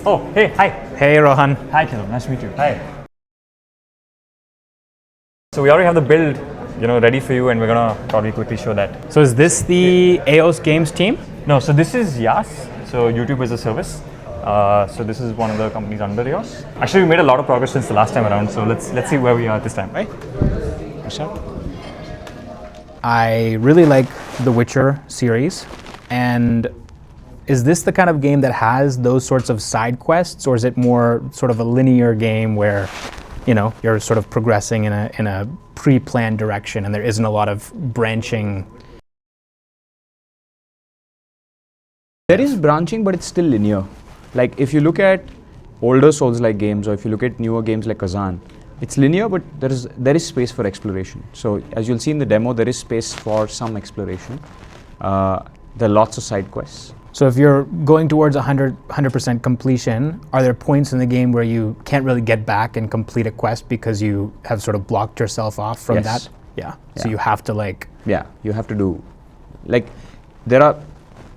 Oh, hey, hi. Hey Rohan. Hi, Kilo. Nice to meet you. Hi. So we already have the build, ready for you, and we're gonna probably quickly show that. So is this the EOS Games team? No, so this is Yas. So YouTube as a service. So this is one of the companies under EOS. Actually, we made a lot of progress since the last time around. So let's see where we are this time. Right? I really like the Witcher series, and is this the kind of game that has those sorts of side quests, or is it more sort of a linear game where, you're sort of progressing in a pre-planned direction and there isn't a lot of branching? There is branching, but it's still linear. Like if you look at older Souls-like games, or if you look at newer games like Kazan, it's linear, but there is space for exploration. So as you'll see in the demo, there is space for some exploration. There are lots of side quests. So if you're going towards 100% completion, are there points in the game where you can't really get back and complete a quest because you have sort of blocked yourself off from that? Yeah. So you have to Yeah, you have to do, there are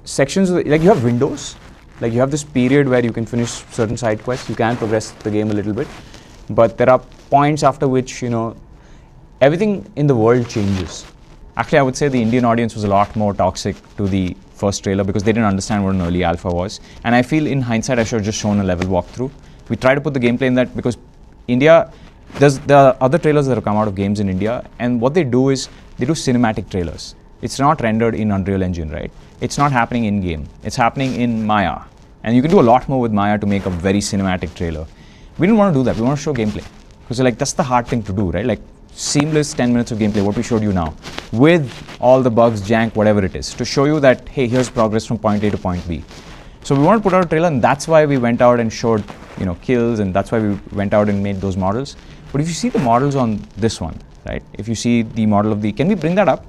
sections, you have windows, you have this period where you can finish certain side quests, you can progress the game a little bit, but there are points after which, everything in the world changes. Actually, I would say the Indian audience was a lot more toxic to the first trailer because they didn't understand what an early alpha was. And I feel in hindsight, I should have just shown a level walkthrough. We try to put the gameplay in that because India, there are other trailers that have come out of games in India, and what they do is they do cinematic trailers. It's not rendered in Unreal Engine, right? It's not happening in game. It's happening in Maya. And you can do a lot more with Maya to make a very cinematic trailer. We didn't want to do that. We want to show gameplay. Because that's the hard thing to do, right? Seamless 10 minutes of gameplay, what we showed you now, with all the bugs, jank, whatever it is, to show you that, hey, here's progress from point A to point B. So we want to put out a trailer, and that's why we went out and showed, kills, and that's why we went out and made those models. But if you see the models on this one, right? If you see the model of can we bring that up?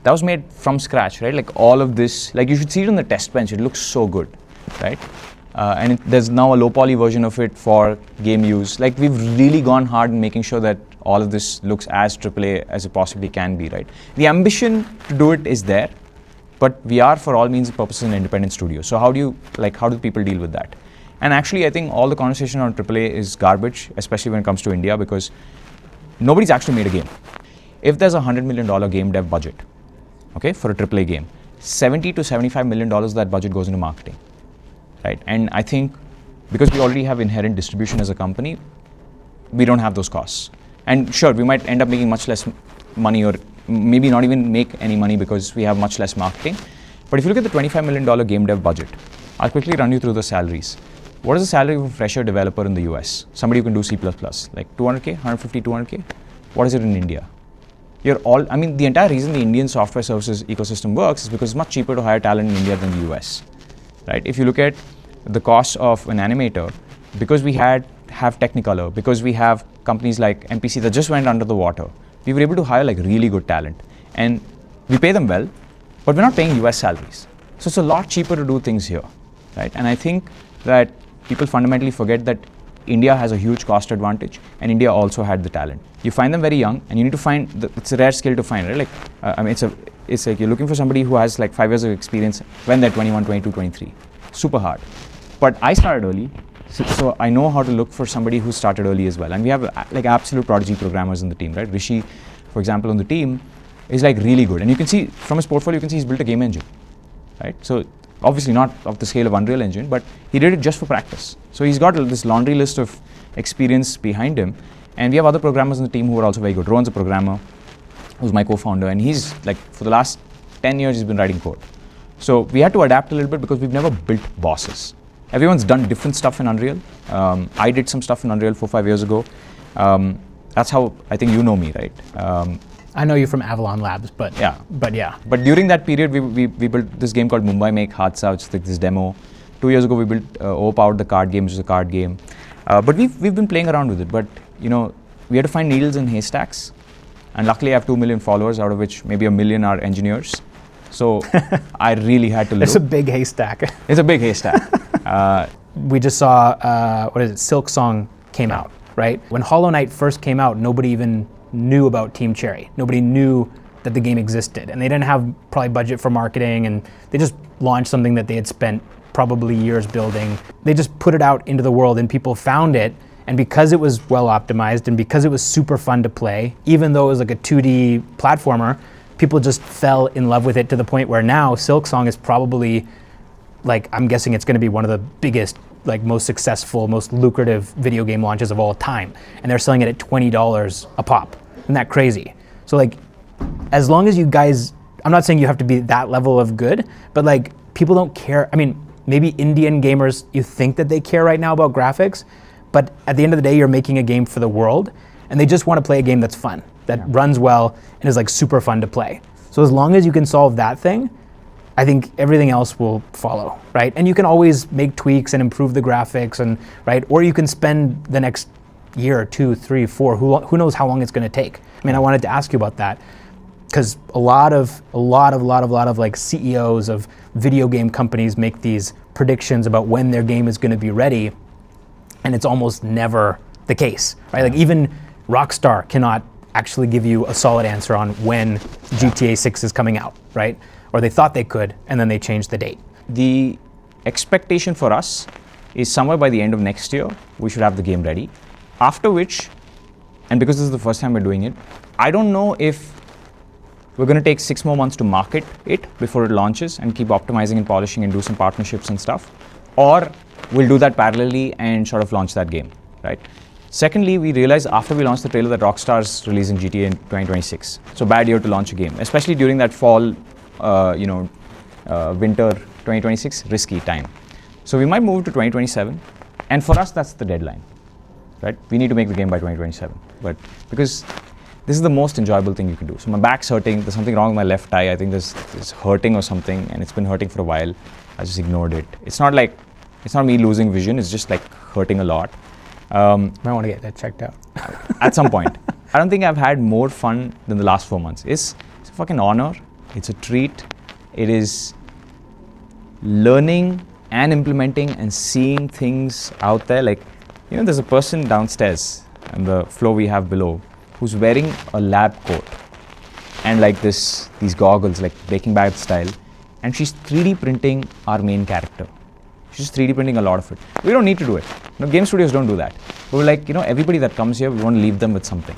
That was made from scratch, right? All of this, you should see it on the test bench. It looks so good, right? And there's now a low poly version of it for game use. We've really gone hard in making sure that all of this looks as AAA as it possibly can be, right? The ambition to do it is there, but we are, for all means and purposes, an independent studio. So how do people deal with that? And actually, I think all the conversation on AAA is garbage, especially when it comes to India, because nobody's actually made a game. If there's a $100 million game dev budget, okay, for a AAA game, $70 to $75 million of that budget goes into marketing, right? And I think because we already have inherent distribution as a company, we don't have those costs. And sure, we might end up making much less money, or maybe not even make any money because we have much less marketing. But if you look at the $25 million game dev budget, I'll quickly run you through the salaries. What is the salary of a fresher developer in the US? Somebody who can do C++, like 200K, 150, 200K? What is it in India? The entire reason the Indian software services ecosystem works is because it's much cheaper to hire talent in India than the US, right? If you look at the cost of an animator, because we have Technicolor, because we have companies like MPC that just went under the water, we were able to hire really good talent, and we pay them well, but we're not paying US salaries. So it's a lot cheaper to do things here, right? And I think that people fundamentally forget that India has a huge cost advantage, and India also had the talent. You find them very young, and you need to find, it's a rare skill to find, right? It's like you're looking for somebody who has 5 years of experience when they're 21, 22, 23. Super hard. But I started early, so I know how to look for somebody who started early as well. And we have absolute prodigy programmers in the team, right? Rishi, for example, on the team is really good. And you can see from his portfolio, you can see he's built a game engine, right? So obviously not of the scale of Unreal Engine, but he did it just for practice. So he's got this laundry list of experience behind him. And we have other programmers in the team who are also very good. Rohan's a programmer, who's my co-founder, and he's for the last 10 years, he's been writing code. So we had to adapt a little bit because we've never built bosses. Everyone's done different stuff in Unreal. I did some stuff in Unreal 4-5 years ago. That's how I think you know me, right? I know you from Avalon Labs, but yeah. But during that period, we built this game called Mumbai Make Hadsa, which is this demo. 2 years ago, we built Overpowered the card game, which is a card game. But we've been playing around with it. But we had to find needles in haystacks, and luckily I have 2 million followers, out of which maybe 1 million are engineers. So I really had to look. It's a big haystack. It's a big haystack. We just saw Silksong came out, right? When Hollow Knight first came out, nobody even knew about Team Cherry. Nobody knew that the game existed, and they didn't have probably budget for marketing, and they just launched something that they had spent probably years building. They just put it out into the world and people found it. And because it was well optimized and because it was super fun to play, even though it was like a 2D platformer, people just fell in love with it to the point where now Silksong is probably, like, I'm guessing it's going to be one of the biggest, like, most successful, most lucrative video game launches of all time. And they're selling it at $20 a pop. Isn't that crazy? So, like, as long as you guys, I'm not saying you have to be that level of good, but, like, people don't care. I mean, maybe Indian gamers, you think that they care right now about graphics, but at the end of the day, you're making a game for the world, and they just want to play a game that's fun, that runs well, and is, like, super fun to play. So as long as you can solve that thing, I think everything else will follow, right? And you can always make tweaks and improve the graphics, and right, or you can spend the next year or 2, 3, 4. Who knows how long it's going to take? I mean, I wanted to ask you about that because a lot of like CEOs of video game companies make these predictions about when their game is going to be ready, and it's almost never the case, right? Like even Rockstar cannot actually give you a solid answer on when GTA 6 is coming out, right? Or they thought they could, and then they changed the date. The expectation for us is somewhere by the end of next year, we should have the game ready. After which, and because this is the first time we're doing it, I don't know if we're going to take 6 more months to market it before it launches and keep optimizing and polishing and do some partnerships and stuff, or we'll do that parallelly and sort of launch that game, right? Secondly, we realized after we launched the trailer that Rockstar's releasing GTA in 2026. So bad year to launch a game, especially during that fall, winter 2026, risky time. So we might move to 2027, and for us that's the deadline, right? We need to make the game by 2027, but because this is the most enjoyable thing you can do. So my back's hurting, there's something wrong with my left eye, I think it's hurting or something, and it's been hurting for a while. I just ignored it. It's not me losing vision, it's just like hurting a lot. Might want to get that checked out. At some point. I don't think I've had more fun than the last 4 months. It's a fucking honor, it's a treat, it is learning and implementing and seeing things out there. Like, you know, there's a person downstairs on the floor we have below who's wearing a lab coat and like these goggles, like Breaking Bad style, and she's 3D printing our main character. She's 3D printing a lot of it. We don't need to do it. No, game studios don't do that. But we're like, you know, everybody that comes here, we want to leave them with something,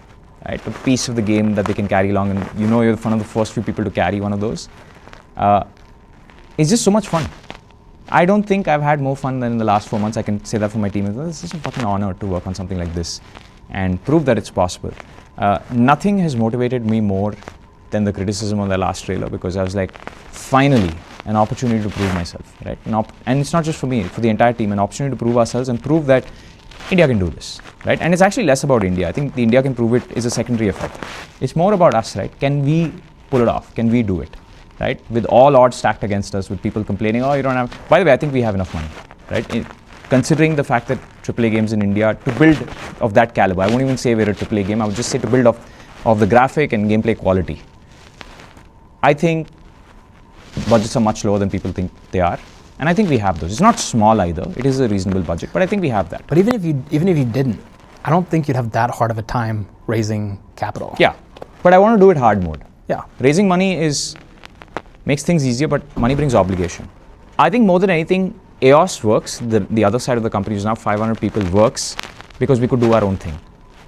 right? A piece of the game that they can carry along, and you know, you're one of the first few people to carry one of those. It's just so much fun. I don't think I've had more fun than in the last 4 months. I can say that for my team. This is a fucking honor to work on something like this and prove that it's possible. Nothing has motivated me more than the criticism on the last trailer, because I was like, finally, an opportunity to prove myself, right? And it's not just for me, for the entire team, an opportunity to prove ourselves and prove that India can do this, right? And it's actually less about India. I think the India can prove it is a secondary effect. It's more about us, right? Can we pull it off? Can we do it, right? With all odds stacked against us, with people complaining, oh, you don't have... By the way, I think we have enough money, right? Considering the fact that AAA games in India, to build of that caliber, I won't even say we're a AAA game, I would just say to build of the graphic and gameplay quality. I think budgets are much lower than people think they are, and I think we have those. It's not small either. It is a reasonable budget, but I think we have that. But even if you didn't, I don't think you'd have that hard of a time raising capital. Yeah, but I want to do it hard mode. Yeah. Raising money makes things easier, but money brings obligation. I think more than anything, EOS works. The other side of the company is now 500 people works because we could do our own thing.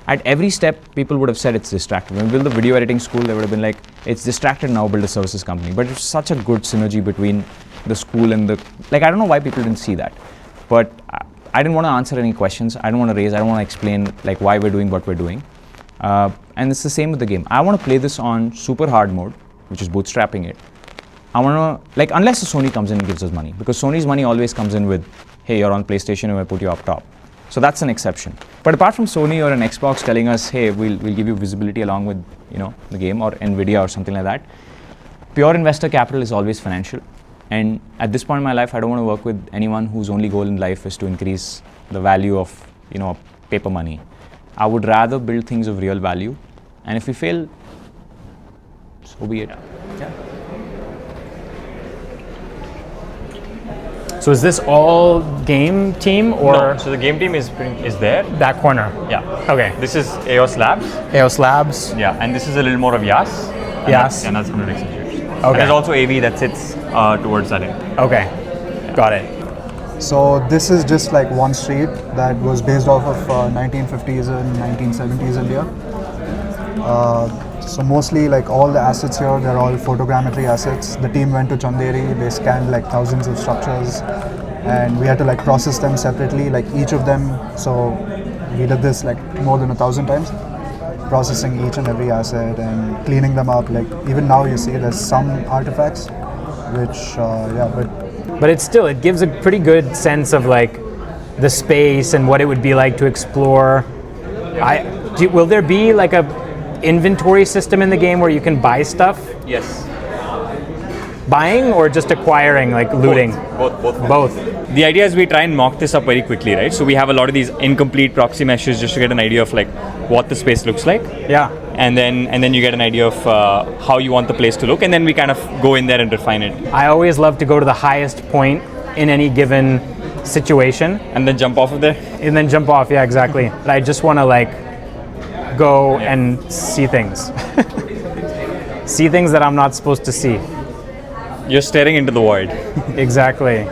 At every step, people would have said it's distracted. When we built the video editing school, they would have been like, it's distracted, now build a services company. But it's such a good synergy between the school and I don't know why people didn't see that. But I didn't want to answer any questions. I don't want to explain like why we're doing what we're doing. And it's the same with the game. I want to play this on super hard mode, which is bootstrapping it. I want to, unless the Sony comes in and gives us money, because Sony's money always comes in with, hey, you're on PlayStation and we'll put you up top. So that's an exception. But apart from Sony or an Xbox telling us, hey, we'll give you visibility along with, the game, or Nvidia or something like that, pure investor capital is always financial. And at this point in my life, I don't want to work with anyone whose only goal in life is to increase the value of, paper money. I would rather build things of real value. And if we fail, so be it. Yeah. So is this all game team or? No, so the game team is there. That corner? Yeah. Okay. This is EOS Labs. EOS Labs? Yeah, and this is a little more of YAS. YAS. And that's 100 Executes. Okay. And there's also AV that sits towards that end. Okay. Yeah. Got it. So this is just like one street that was based off of 1950s and 1970s India. So mostly like all the assets here, they're all photogrammetry assets. The team went to Chanderi, they scanned like thousands of structures and we had to like process them separately, like each of them. So we did this like more than 1,000 times, processing each and every asset and cleaning them up. Like even now you see there's some artifacts which, But it gives a pretty good sense of like the space and what it would be like to explore. Will there be like a inventory system in the game where you can buy stuff? Yes. Buying or just acquiring, like looting? Both. The idea is we try and mock this up very quickly, right? So we have a lot of these incomplete proxy meshes just to get an idea of like what the space looks like. Yeah. And then you get an idea of how you want the place to look, and then we kind of go in there and refine it. I always love to go to the highest point in any given situation. And then jump off of there. And then jump off, yeah, exactly. But I just want to like go and see things. See things that I'm not supposed to see. You're staring into the void. Exactly.